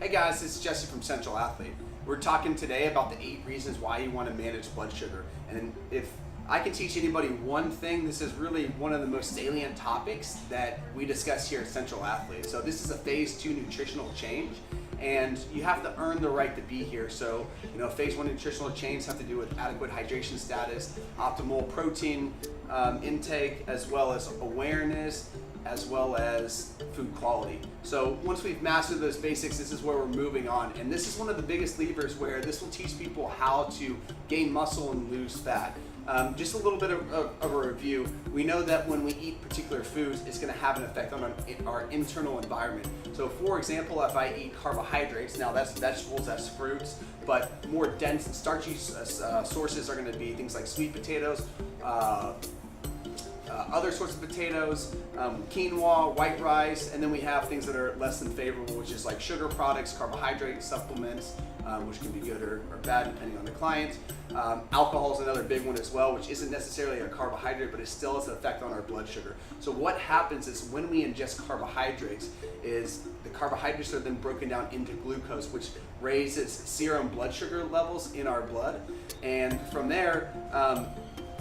Hey guys, this is Jesse from Central Athlete. We're talking today about the 8 reasons why you want to manage blood sugar. And if I can teach anybody one thing, this is really one of the most salient topics that we discuss here at Central Athlete. So this is a phase 2 nutritional change, and you have to earn the right to be here. So, phase 1 nutritional change have to do with adequate hydration status, optimal protein intake, as well as awareness, as well as food quality. So once we've mastered those basics, this is where we're moving on. And this is one of the biggest levers where this will teach people how to gain muscle and lose fat. Just a little bit of a review. We know that when we eat particular foods, it's going to have an effect on our internal environment. So for example, if I eat carbohydrates, now that's vegetables, that's fruits, but more dense and starchy sources are going to be things like sweet potatoes, other sorts of potatoes, quinoa, white rice, and then we have things that are less than favorable, which is like sugar products, carbohydrate supplements, which can be good or bad depending on the client. Alcohol is another big one as well, which isn't necessarily a carbohydrate, but it still has an effect on our blood sugar. So what happens is when we ingest carbohydrates, is the carbohydrates are then broken down into glucose, which raises serum blood sugar levels in our blood, and from there,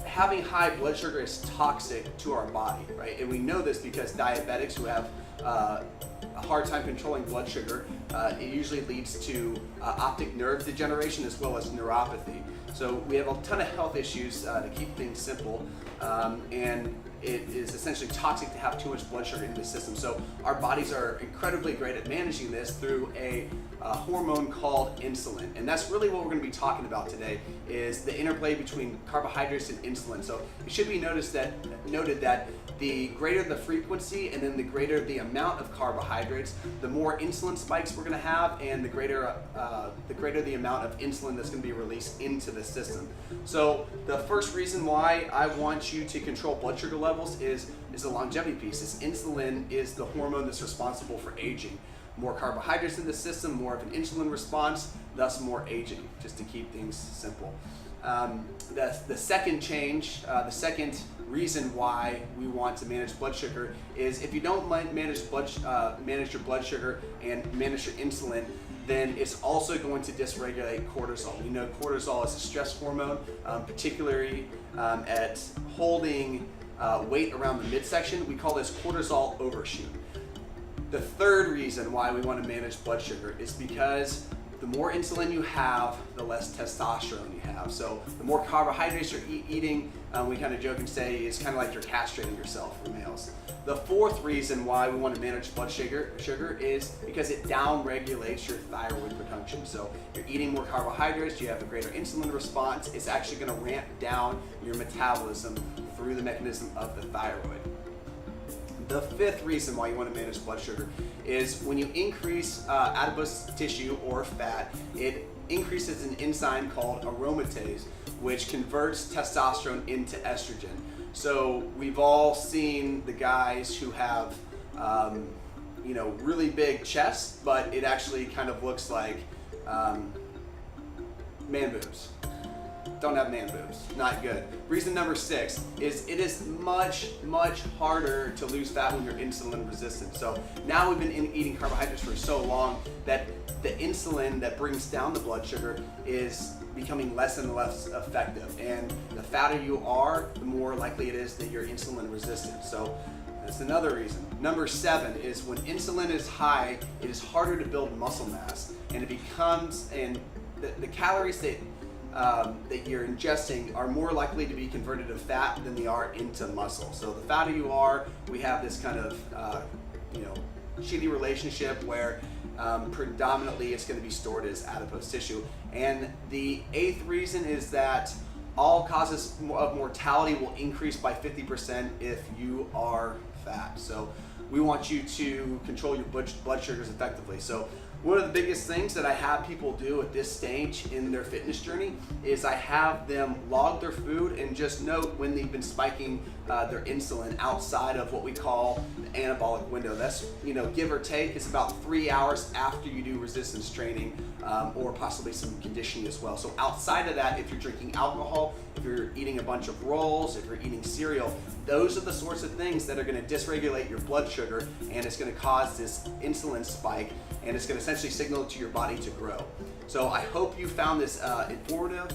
having high blood sugar is toxic to our body, right? And we know this because diabetics who have a hard time controlling blood sugar, it usually leads to optic nerve degeneration as well as neuropathy. So we have a ton of health issues to keep things simple, and it is essentially toxic to have too much blood sugar in the system. So our bodies are incredibly great at managing this through a hormone called insulin. And that's really what we're going to be talking about today, is the interplay between carbohydrates and insulin. So it should be noted that the greater the frequency and then the greater the amount of carbohydrates, the more insulin spikes we're going to have, and the greater the amount of insulin that's going to be released into the system. So the first reason why I want you to control blood sugar levels is the longevity piece. Is insulin is the hormone that's responsible for aging. More carbohydrates in the system, more of an insulin response, thus more aging, just to keep things simple. The second change, the second reason why we want to manage blood sugar is if you don't manage your blood sugar and manage your insulin, then it's also going to dysregulate cortisol. We know cortisol is a stress hormone, particularly at holding weight around the midsection. We call this cortisol overshoot. The third reason why we want to manage blood sugar is because the more insulin you have, the less testosterone you have. So the more carbohydrates you're eating, we kind of joke and say it's kind of like you're castrating yourself for males. The fourth reason why we want to manage blood sugar is because it down-regulates your thyroid production. So you're eating more carbohydrates, you have a greater insulin response, it's actually going to ramp down your metabolism through the mechanism of the thyroid. The fifth reason why you want to manage blood sugar is when you increase adipose tissue or fat, it increases an enzyme called aromatase, which converts testosterone into estrogen. So we've all seen the guys who have, really big chests, but it actually kind of looks like man boobs. Don't have man boobs, not good. Reason number 6 is it is much, much harder to lose fat when you're insulin resistant. So now we've been eating carbohydrates for so long that the insulin that brings down the blood sugar is becoming less and less effective. And the fatter you are, the more likely it is that you're insulin resistant. So that's another reason. Number 7 is when insulin is high, it is harder to build muscle mass. And the calories that you're ingesting are more likely to be converted to fat than they are into muscle. So the fatter you are, we have this kind of shitty relationship where predominantly it's going to be stored as adipose tissue. And the 8th reason is that all causes of mortality will increase by 50% if you are fat. So we want you to control your blood sugars effectively. So one of the biggest things that I have people do at this stage in their fitness journey is I have them log their food and just note when they've been spiking their insulin outside of what we call the anabolic window. That's, give or take, it's about 3 hours after you do resistance training or possibly some conditioning as well. So outside of that, if you're drinking alcohol, if you're eating a bunch of rolls, if you're eating cereal, those are the sorts of things that are going to dysregulate your blood sugar, and it's going to cause this insulin spike. and it's going to essentially signal to your body to grow. So I hope you found this informative.